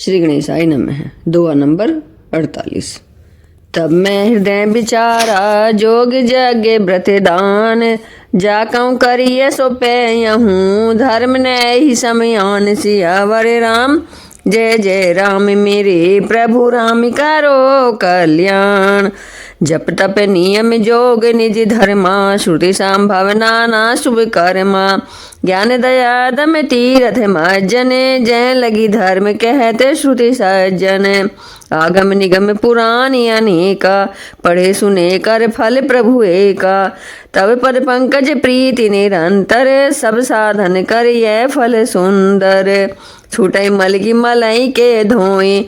श्री गणेशाय नमः। दुआ नंबर 48। तब मैं हृदय विचारा जोग जगे व्रत दान, जाकऊँ करिए सो पेयहूँ धर्म ने ही समयान। सियावर राम जय जय राम मेरे प्रभु राम करो कल्याण। जप तप नियम जोग निज धर्मा, श्रुति संभव नाना शुभ कर्मा। ज्ञान दया दम तीरथ मज्जन, जय लगी धर्म कहते श्रुति सज्जन। आगम निगम पुराण अनेका, पढ़े सुने कर फल प्रभु एका। तब पद पंकज प्रीति निरंतर, सब साधन कर यह फल सुंदर। छूटे मल की मलई के धोए,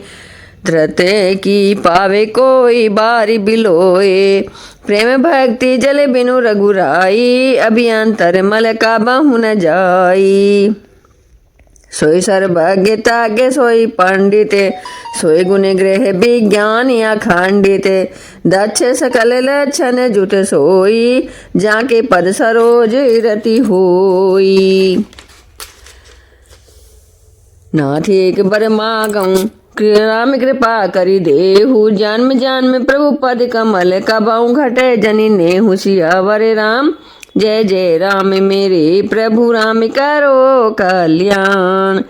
धृत की पावे कोई बारी बिलोए। प्रेम भक्ति जल बिनु रघुराई, अभियंतर मल का बहु न जाई। सोई सर्वज्ञता के सोई पंडित, सोई गुण ग्रह विज्ञान अखंडित। दक्ष सकल लक्षण जुट सोई, जाके पद सरोज रति होई। नाथ एक बर मागऊँ, राम कृपा करि देहु। जन्म जन्म प्रभु पद कमल कबहु, घटे जनि नेहु। सियावर राम जय जय राम मेरे प्रभु राम करो कल्याण।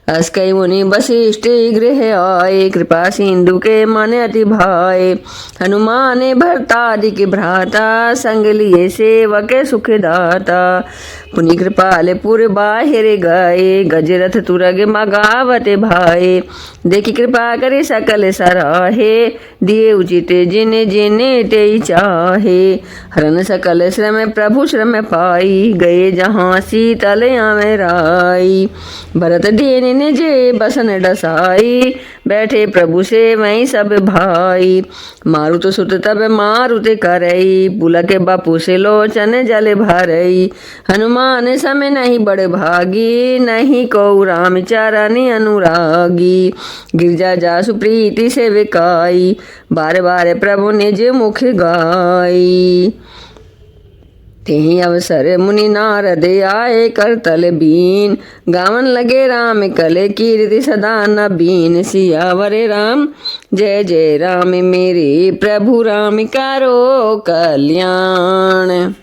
अस कई मुनि वशिष्ठ गृह आए, कृपा सिंधु के मन अति भाए। हनुमान भरतादिक भ्राता, संग लिए सेवक सुख दाता। पुनि कृपाल पुर बाहिर गए, गजरथ तुरग मगावत भाए। देखी कृपा करे सकल सराहे, दिए उचित जिन जिन ते चाहे। हरन सकल श्रम प्रभु श्रम पाई, गए जहाँ शीतल राई। भरत दीन निज बसन डसाई, बैठे प्रभु से वहीं सब भाई। मारुत सुत तब मारुत करई, पुलक बपु से लोचन जल भरई। हनुमान समय नहीं बड़ भागी, नहीं को राम चरनि अनुरागी। गिरजा जासु प्रीति से विकाई, बार बार प्रभु निज मुख गाई। तेहि अवसर मुनि नारद आए, करतल बीन। गावन लगे राम कले कीर्ति सदा नबीन। सियावर राम जय जय राम मेरे प्रभु राम करो कल्याण।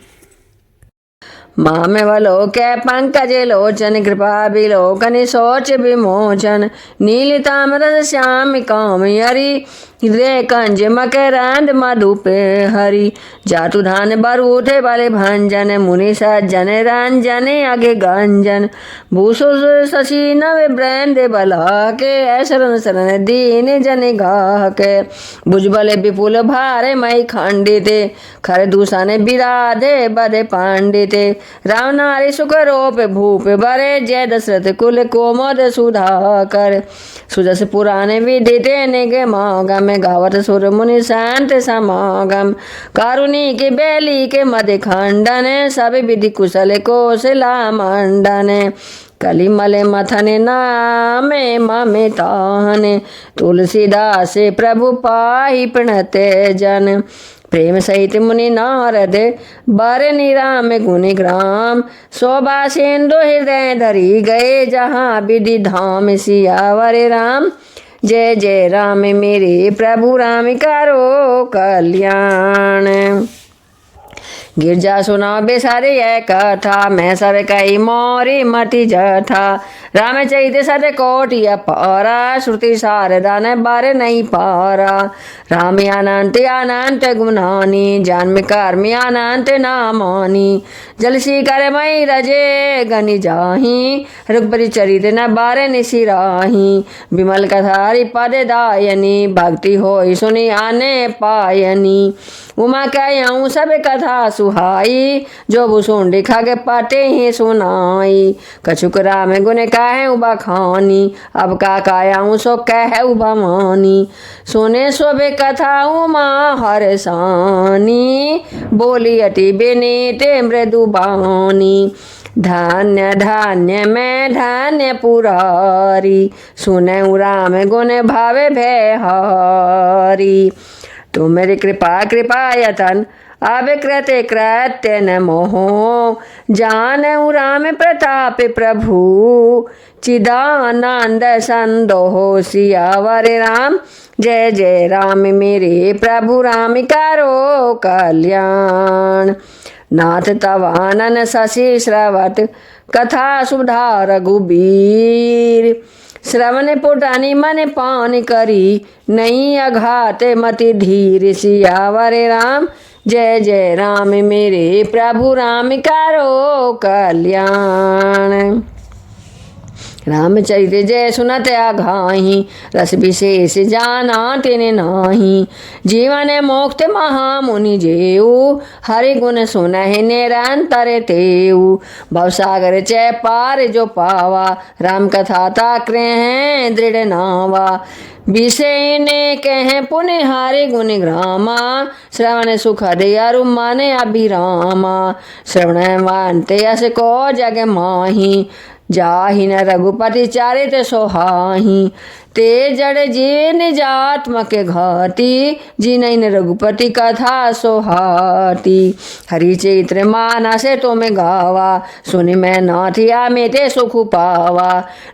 मामे वलो के पंकज लोचन, कृपा बिलोकन सोच विमोचन। नील ताम्र श्याम काम हरि, हृदय कंज मकरंद मधुप हरि। जातु धान बरूथे बले भंजन, मुनि सज्जन रंजन अगे गंजन। भूषो शशि नव ब्रैंद बला के, शरण शरण दीन जन गाके। भुजबल विपुल भारे मई खंडित, खर दूषण विराधे बधे पंडित। राम नारी सुख रूप भूप बरे, जय दशरथ कुल कोमोद सुधाकर। सुजस पुराण विदित निगमागम, गावत सुर मुनि शांत समागम। कारुणी के बैली के मद खंडन, सब विधि कुशल कौशला मंडन। कलिमल मथन नामे ममे ताहन, तुलसीदास प्रभु पाहि प्रणत जन। प्रेम सहित मुनि नारद बर निराम गुण ग्राम, शोभा सिंधु हृदय धरी गए, जहाँ विधि धाम। सियावर राम जय जय राम मेरे प्रभु राम करो कल्याण। गिरजा सुना बेसारे यह कथा, मैं सब कही मोरी मति जथा। रामचरित सत कोटि अपारा, श्रुति शारदा न बार नहीं पारा। राम अनंत अनंत गुणानी, जन्म कर्म अनंत नामानी। जलसी कर मई रजे गनि जाही, रघुपति चरित न बार निशिराही। विमल कथारी पद दायनी, भक्ति होई सुनि आने पायनी। उमा कहूँ सब कथा सुहाई, जो भुसुंडी खग पाटे ही सुनाई। कछुक राम गुण कहे उबा खानी, अब का कायाऊँ सो कह उबा मानी। सुने सोबे कथा उमा हरसानी, बोली अति विनीत मृदु बानी। धान्य धान्य में धान्य पुरारी, सुने राम गुण भावे भय हारी। तुम मेरी कृपा कृपा यतन, अब कृत्य कृत्य न मोहो जानऊ राम प्रताप प्रभु चिदानंद संदोहो सियावर राम जय जय राम मेरे प्रभु राम करो कल्याण नाथ तवानन शशि श्रवत कथा सुधा रघुबीर श्रवण पुटानी मन पान करी नहीं अघात मति धीर सियावर राम जय जय राम मेरे प्रभु राम करो कल्याण रामचरित जय सुनत आघाही रस विशेष जाना तेने नाही जीवन मुक्त महामुनि जेऊ हरि गुण सुनहि निरंतर तेऊ भवसागर चै पार जो पावा राम कथा ताक्रे हैं दृढ़ नावा विषय ने कहे पुण्य हारे गुण ग्रामा श्रवण सुखद अरु माने अभिरामा श्रवण मानते अस को जग माही जाहि न रघुपति चारित सोहाही ते जड़ जी निजात्मक घाती जी नहीं न रघुपति कथा सोहाती हरि चैत्र मानसे तुम गावा सुन मैं नाथिया में ते सुख पावा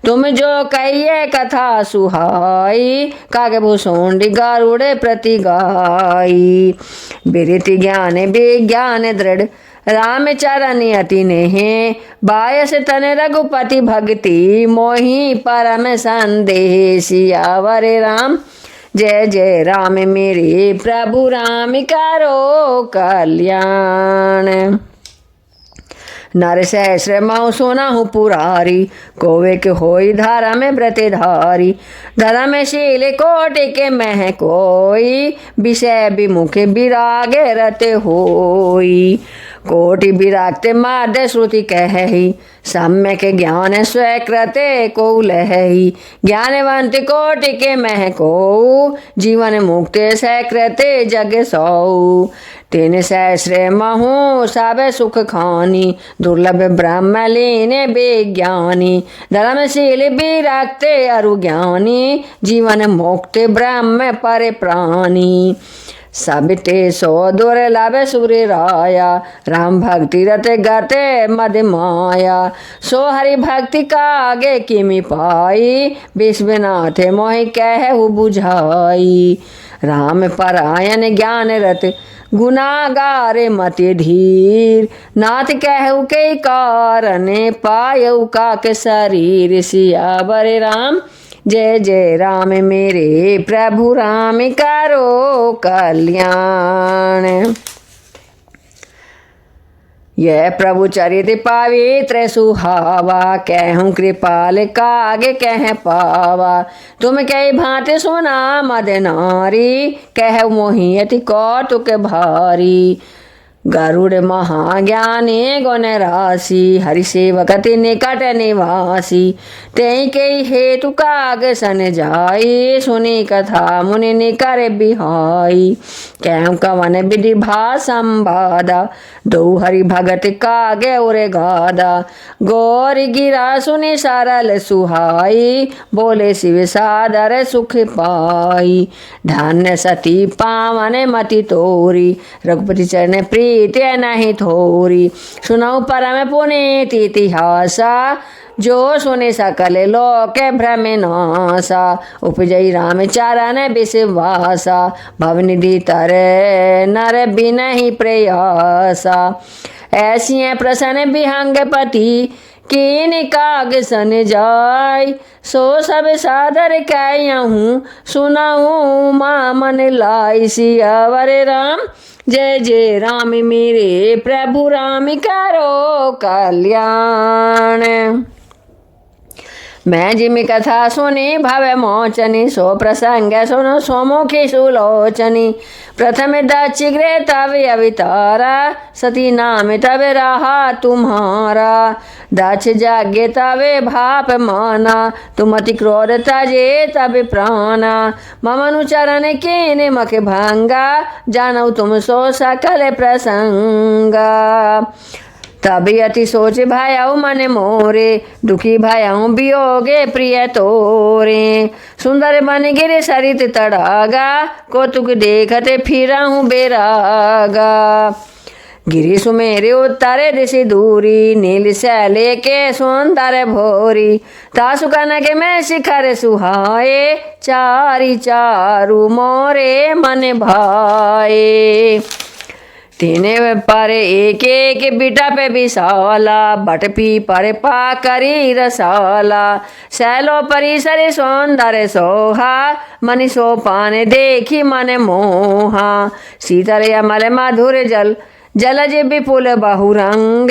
तुम जो कहिए कथा सुहाई कागे भूषुंड गारुड़ प्रति गाई बिरति ज्ञान विज्ञान दृढ़ रामचरण अति नेहे बायस तन रघुपति भक्ति मोहि परम संदेह सियावर राम जय जय राम मेरे प्रभु राम करो कल्याण नर सहस्र मऊ सुनहु पुरारी कोवे के होई धारा में व्रतधारी धर्मशील कोटि के मह कोई विषय विमुख विरागे रते होई कोटि विरागते माध्य श्रुति कही सम्यक ज्ञान स्वीकृते को लही ज्ञानवंत कोटि के मह को जीवन मुक्त सकृते जग सौ तीन सहस्र महु सब सुख खानी दुर्लभ ब्रह्म लीने विज्ञानी धर्मशील विरक्ते अरु ज्ञानी जीवन मुक्त ब्रह्म पर प्राणी सब ते सो दुर्लभ सूर्य राया राम भक्ति रत गते मद माया सो हरि भक्ति का आगे किमि पाई विश्वनाथ मोहि कहु बुझाई राम परायण ज्ञान रत गुनागार मति धीर नाथ कहु के कारण पायउ काक शरीर सियावर राम जय जय राम मेरे प्रभु राम करो कल्याण यह प्रभु चरित पवित्र सुहावा कहूँ कृपाल कागे कह पावा तुम कई भांति सुना मद नारी कह मोहियति कौतुक भारी गरुड़ महाज्ञानी गुण राशि हरि सेवकति निकट निवासी तेई के हेतु काग सन जाई सुनी कथा मुनि निकर बिहाई कहूँ कवन विधि भा संवादा दो हरि भगत कागे उरे गादा गौर गिरा सुनि सरल सुहाई बोले शिव सादर सुख पाई धन्य सती पावन मति तोरी रघुपति चरण प्रीत्य नहीं थोरी सुनाऊ परम पुनीत इतिहासा जो सुने सकल लोक भ्रम नासा उपजई रामचरण विश्वासा भवनिधि तर नर बिनहि प्रयासा ऐसी प्रसन्न विहंग पति कीन काग सन जाय सो सब सादर कहूँ सुनाऊँ माँ मन लाई सियावर राम जय जय राम मेरे प्रभु राम करो कल्याण मैं जिमि कथा सुनी भव मोचनी सो प्रसंग सुनो सोमुखी सुलोचनी प्रथम दक्षिग्रे तब अवितारा सती नाम तब रहा तुम्हारा दक्ष जागे तबे भाप माना तुम अति क्रोध तजे तब प्राणा ममनु चरण कीन मख भंगा जानऊ तुम सो सकल प्रसंगा तभी अति सोच भायाऊ मन मोरे, दुखी भायाऊ बियोगे प्रिय तोरे। सुंदर बन गिरे सरित तड़ागा, कौतुक देखते फिरहूँ बेरागा। गिरी सुमेरे उत्तरे दिशि दूरी, नील शैले के सुंदर भोरी। तासु कनक में शिखर सुहाए, चारी चारु मोरे मन भाए। तीने पर एक एक बिटा पे विशाला, बट पी पर पाकरी रसाला। शैलो परिसर सौंदर्य सोहा, मनि सोपान देखी मन मोहा। शीतल अमल मधुर जल, जलज विपुल बहुरंग।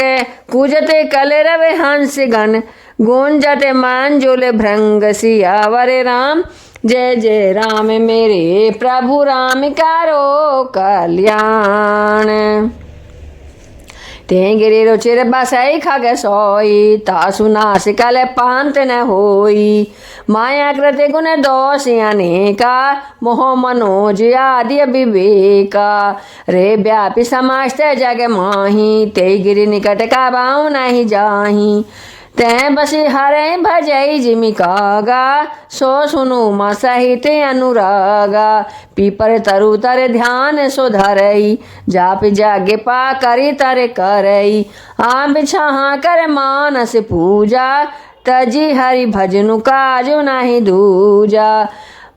कूजते कल रवे हंस गण, गूंजते मंजुल भृंग। सियावर राम जय जय राम, मेरे प्रभु राम करो कल्याण। ते गिरि रुचिर बसई खग सोई, तासु नासिकल पांत न होई। माया कृत गुण दोष अनेका, मोह मनोज आदि विवेका। रे व्यापी समस्त जग माही, ते गिरि निकट का बाऊ नहीं जाही। तैं बसी हरे भजई जिमि कागा, सो सुनु मा सहित अनुरागा। पीपर तरु तर ध्यान सो धरई, जाप जागे पा करी तर करई। आ बिछाहा कर मानस पूजा, तजी हरि भजनु काजु नहीं दूजा।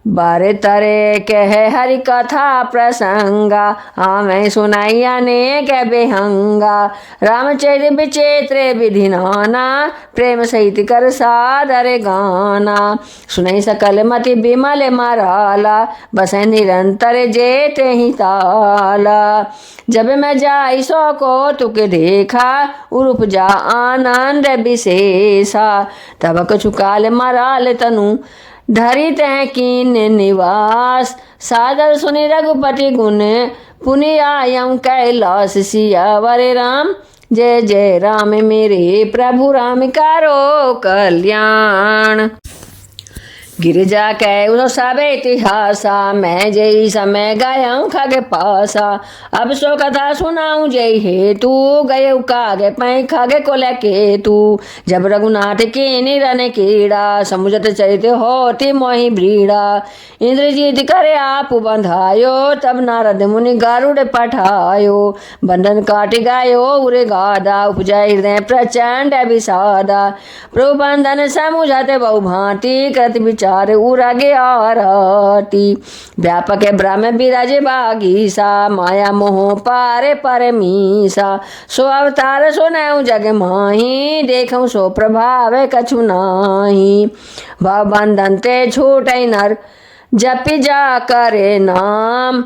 बारे तरे कह हरि कथा प्रसंगा, हमें सुनाई अनेक बेहंगा। रामचरित विचित्र विधि नाना, प्रेम सहित कर सादर गाना। सुनई सकल मति बिमल मराला, बसे निरंतर जेते ही ताला। जब मैं जाई सो को तुक देखा, उरुप जा आनंद विशेषा। तब कछु काल मराल तनु, धरी तह कीन निवास। सादर सुनि रघुपति गुण, पुनि आयम कैलास। सियावर राम जय जय राम, मेरे प्रभु राम करो कल्याण। गिरिजा कै उस सब इतिहासा, मैं जय समय गयाऊँ खग पासा। अब सो कथा सुनाऊँ जय हेतु, गये कागे पै खग को लके तू। जब रघुनाथ की निरन कीड़ा, समुझत चरित होती मोहि ब्रीड़ा। इंद्रजीत करे आप बंधायो, तब नारद मुनि गरुड़ पठायो। बंधन काट गायो उरे गादा, उपजा हृदय प्रचंड विषादा। प्रभु बंधन समुझत बहु भांति, कृत विचार उरागे आरती। व्यापक ब्रह्म विराज बागीसा, माया मोह पारे परमीसा। सो अवतार सो नौ जग माही, देखूं सो प्रभाव कछु नाही। भव बंधन ते छूटै नर, जपि जा करे नाम।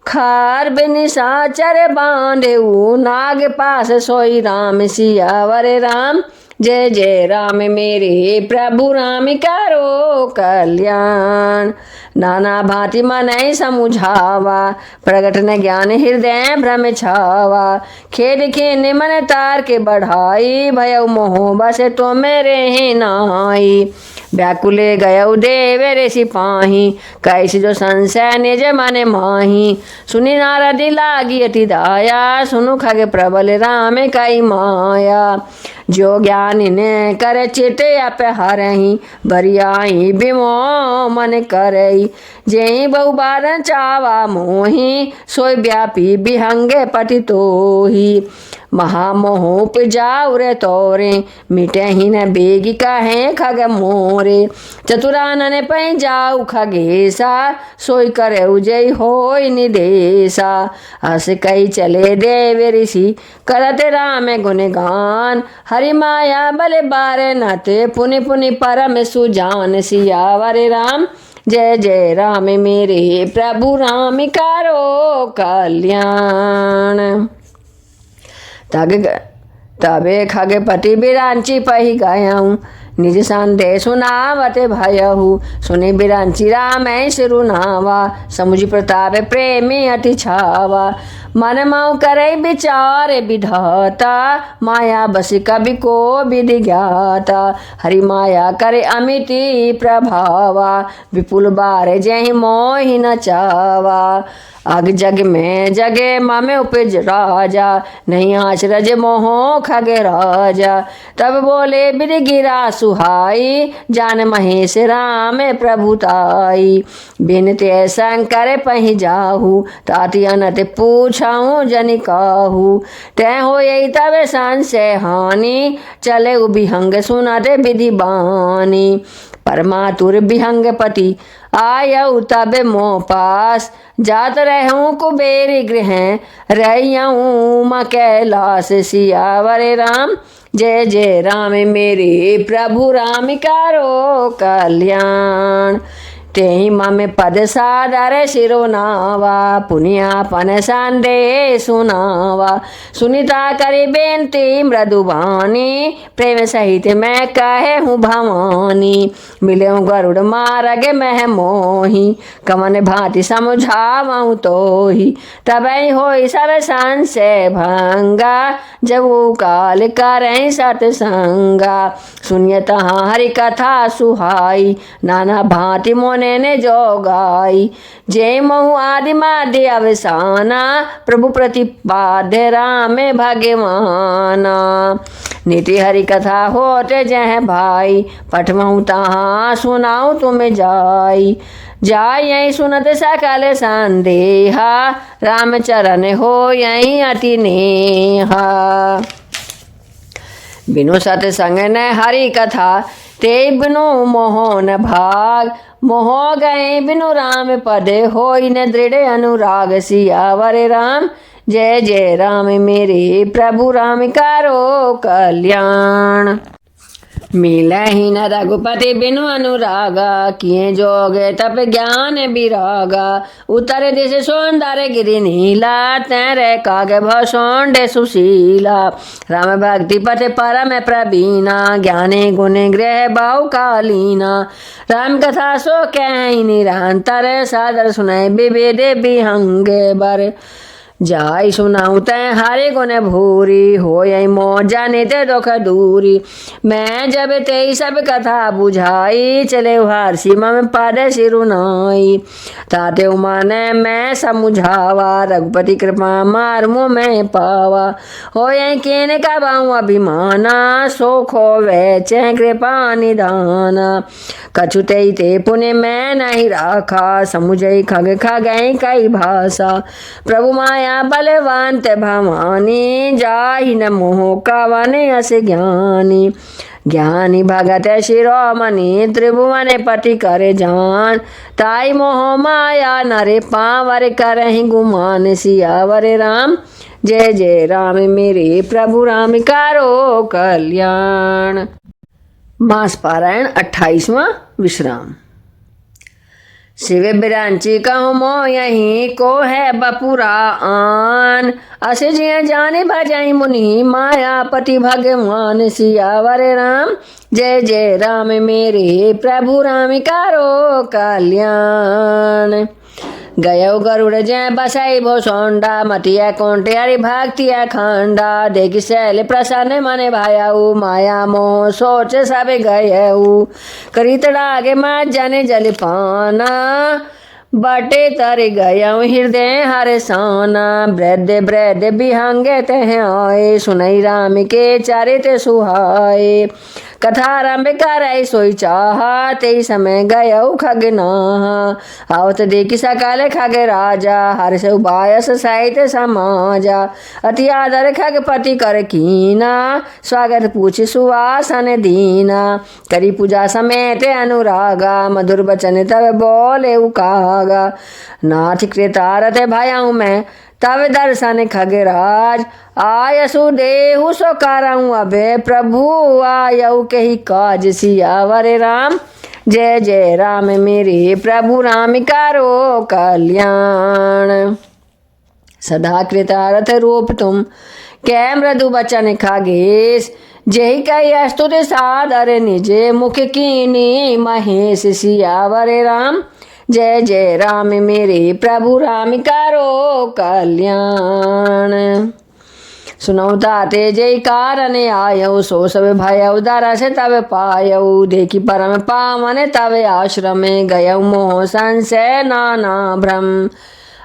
खार बिनिसाचर बांधेऊ, नाग पास सोई राम। सियावर राम जय जय राम, मेरे प्रभु राम करो कल्याण। नाना भांति मनई समुझावा, प्रगट न ज्ञान हृदय भ्रम छावा। खेद खेने मन तार के बढ़ाई, भयउ मोह बस तो मेरे ही नाई। व्याकुले गयउ देव रे सिपाही, कैसे जो संशय निज मन माही। सुनि नारद लागी अति दाया, सुनु खग प्रबल राम कई माया। जो ज्ञान ने कर चित अपहरही, बरियाई बिमो मन करई। जेहि बहु बार चावा मोही, सोई व्यापी बिहंगे पति तोही। महामोह उपजाऊ रे तोरे, मिटे ही न बेगी कहे खग मोरे। चतुरानन पै जाऊ खगेसा, सोई करे उजय होय निदेशा। हस कई चले देव ऋषि, करते राम गुणगान। हरि माया बल बार नाते, पुनि पुनि परम सुजान। सियावर राम जय जय राम, मेरे प्रभु राम करो कल्याण। तबे खगपति बिरांची पही गयऊँ, निज संदेह सुनावत भयहु। सुनि बिरांची राम सिरुनावा, समुझ प्रताप प्रेमी अति छावा। मन मऊ करे विचार विधाता, माया बस कवि को विधि ज्ञाता। हरि माया करे अमिति प्रभावा, विपुल बार जहि मोहि न चावा। अग जग में जगे मामे उपज राजा, नहीं आचरज मोहो खगे राजा। तब बोले बिरगिरा सुहाई, जान महेश राम प्रभुताई। बिनते शंकर पहि जाहू, ताति अनत पूछाऊँ जनि काहू। तै हो यही तब संशय हानि, चले विहंग सुनते विधि बानी। परमातुर विहंगपति आयऊ तब मोह पास, जात रहूं कुबेर गृह रहियऊँ म कैलास। सियावर राम जय जय राम मेरे प्रभु राम कारो कल्याण। तेहि मम पद सादर शिरोनावा, पुनियापन संदेह सुनावा। सुनीता करी बेनती मृदुबानी, प्रेम सहित मैं कहे हूँ भवानी। मिले गरुड़ मार्ग मह मोही, कमन भांति समझावऊँ तोहि। तबहि होई सब संशय भंगा, जब काल करें सतसंगा। सुनिय तहाँ हरि कथा सुहाई, नाना भांति मोने ने जो गाई। जय महु आदि माध्य अवसाना, प्रभु प्रतिपाद्य राम भगवाना। नीति हरि कथा होते जह भाई, पठमहु तहाँ सुनाऊँ तुम जाई। जाय यही सुनत सकल संदेहा, रामचरण हो यही अति नेहा। बिनु सतसंग न हरि कथा, ते बिनु मोहन भाग। मोह गए बिनु राम पद, होई न दृढ़ अनुराग। सियावर राम जय जय राम मेरे प्रभु राम कारो कल्याण। मिलहि न रघुपति बिनु अनुरागा, किए जोग तप ज्ञान विरागा। उत्तर दिश सौंदर्य गिरि नीला, तैरे कागे भसोंड सुशीला। राम भक्ति पथ परम प्रवीणा, ज्ञाने गुण गृह बहु कालीना। राम कथा सो कहीं निरंतर, सादर सुनाई विविध विहंग बर। जाय सुनाऊँ तै हरे गुण भूरी, हो यही मोह जाने ते दुख दूरी। मैं जब ते सब कथा बुझाई, चले हार सीमा में पद सिरुनाई। ताते उमाने मैं समुझावा, रघुपति कृपा मार मुँह में पावा। हो यही केने का बाऊँ अभिमाना, सो खोवे चै कृपा निधाना। कछु ते पुण्य मैं नहीं राखा, समुझई खग खगई कई भाषा। प्रभु माया बलवंत भवानी, जाहि न मोह कवन अस ज्ञानी। ज्ञानी भगत शिरोमणि, त्रिभुवन पति कर जान। ताई मोह माया नरे पावर, करहि गुमान। सियावर राम जय जय राम मेरे प्रभु राम कारो कल्याण। मास पारायण 28वां विश्राम। शिव बिरांची कहूँ मो यही, को है बपुरा आन। अस जिय जाने भजई मुनि, मायापति भगवान। सियावर राम जय जय राम मेरे प्रभु राम कारो कल्याण। गयो गरुड़ जय बसाई भोसोंडा, मतिया कोंटे हरि भक्तिया खंडा। देखि शैल प्रसन्न मने भायाऊ, माया मोह सोच सब गयऊ। करित डागे मत जने जल पाना, बटे तर गयऊ हृदय हर साना। वृद्ध वृद्ध विहंगे तह आए, सुनई राम के चरित सुहाए। कथा आरंभ कर सोई चाहा, ते समय गयऊ खगनाहा। आवत देखि सकल खग राजा, हर्ष उबायस सहित समाजा। अति आदर खगपति कर कीना, स्वागत पूछ सुवासन दीना। करी पूजा समेत अनुरागा, मधुर बचन तब बोले उकागा। नाथ कृतारथ भयऊ मैं, तब दर्शन खगराज। आयसु देहु सो करऊँ अबे, प्रभु आयऊ कही काज। सियावर राम जय जय राम मेरे प्रभु राम कारो कल्याण। सदा कृतारथ रूप तुम, कै मृदु बचन खागेश। जय कही स्तुति सादर, निजे मुख कीनी महेश। सियावर राम जय जय राम मेरे प्रभु राम कारो कल्याण। सुनऊ ताते जय कारण आयऊ, सो सब भयऊ दरस तब पायऊ। देखी परम पावन तब आश्रम, गयऊ मोह संशय नाना भ्रम।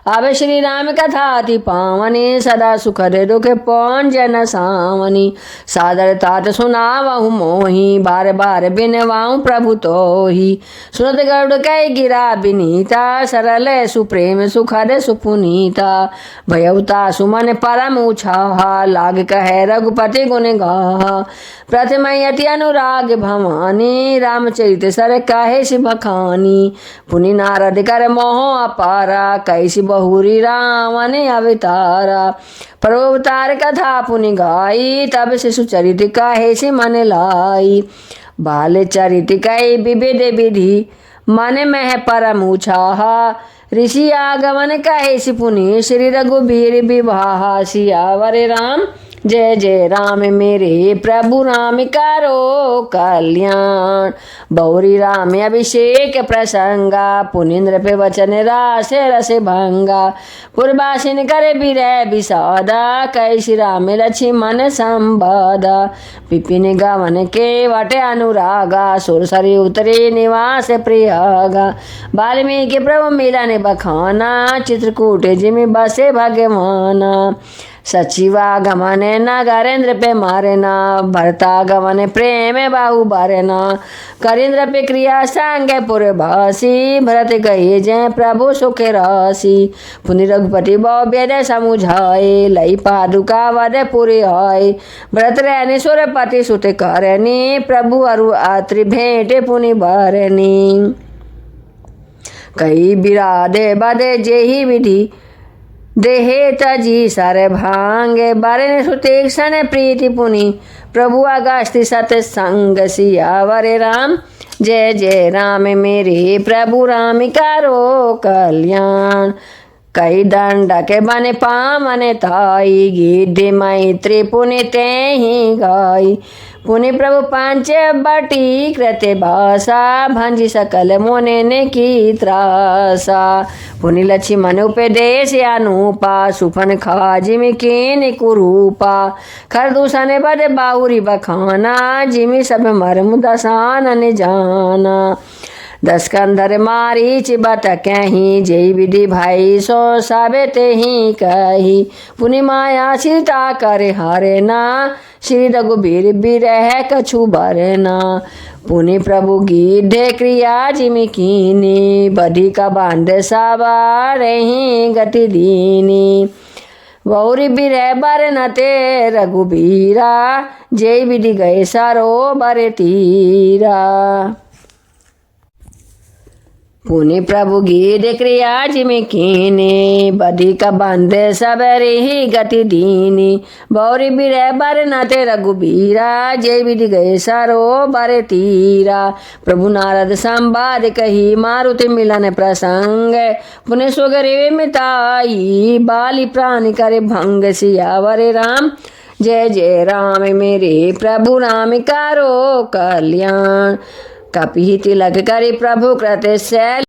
अब श्री राम कथा अति पावनी, सदा सुखद दुख पौन जन सावनी। सादर तात सुनावहु मोहि, बार बार बिनवाऊं प्रभु तोहि। सुनत गरुड़ कै गिरा बिनीता, सरल सुप्रेम सुखद सुपुनीता। भयउता सुमन परम उछाहा, लाग कहे रघुपति गुण गाहा। प्रथम यति अनुराग भवानी, रामचरित सर काहे सि बखानी। पुनि नारद कर मोह अपारा, कैसी बहुरी रावण अवतारा। प्रभुअवतार कथा पुनि गाई, तब से सुचरित काहे सि मन लाई। बाल चरित कई विविध विधि, मन में परम उछाहा। ऋषि आगमन कहे सि पुनि, श्री रघुबीर विवाहा। सियावर राम जय जय राम मेरे प्रभु राम करो कल्याण। बौरी राम अभिषेक प्रसंगा, पुनिंद्र पे वचन रास रस भंगा। पूर्वासिन करे विरह विषादा, कैसी राम लक्ष्मण संवादा। विपिन गवन के वट अनुरागा, सुरसरी उतरे निवास प्रियागा। वाल्मीकि प्रभु मिलन बखाना, चित्रकूट जिमि बसे भगवाना। सचिवा गमन नगरेंद्र पे मारना, भरता गमन प्रेम बाहु भरना। करेंद्र पे क्रिया संग पुरभासी, भरत गए जय प्रभु सुख राशि। पुनि रघुपति बहु वेद समुझाए, लई पादुका वध पुरि आए। भरत रहने सुरपति सुत करनी, प्रभु अरु आत्रि भेंट पुनि भरनी। कई बिरादे बदे जेहि विधि, देहे तजी सर भांगे। बरन सुतीक्षण प्रीति पुनि, प्रभु अगस्त्य सतसंग। सियावर राम जय जय राम मेरे प्रभु राम करो कल्याण। कई दंड के बन पावन ताई, गिद्धि मैत्री पुनि तेहि गाई। पुनि प्रभु पंच बटी कृत भाषा, भंजी सकल मुनिन की त्रासा। पुनि लक्ष्मण उपदेश अनुपा, सुफन खाजिमि कीन कुरूपा। खरदूषण बद बाहुरी बखाना, जिमि सब मर्म दसानन जाना। दस कंधर मारीच बत कहीं, जय विधि भाई सो सब तेहि कही। पुनि माया सीता कर हरना, श्री रघुबीर बिरह कछु बरना। पुनि प्रभु गिद्धे क्रिया जिमि कीनी, बधी का बांध सवारहि गति दीनी। गौरी बिरह बरनते रघुबीरा, जय विधि गए सरोवर तीरा। पुनि प्रभु गिद्धि क्रिया जिमि कीनी, बधी का बंध सबरहि गति दीनी। बौरी बिरह बरनते रघुबीरा, जय विधि गए सरोवर तीरा। प्रभु नारद संवाद कही, मारुति मिलन प्रसंग। पुनि सुग्रीव मिताई, बाली प्राण करे भंग। सियावर राम जय जय राम मेरे प्रभु राम करो कल्याण। कपि तिलक करि प्रभु कृत शैल,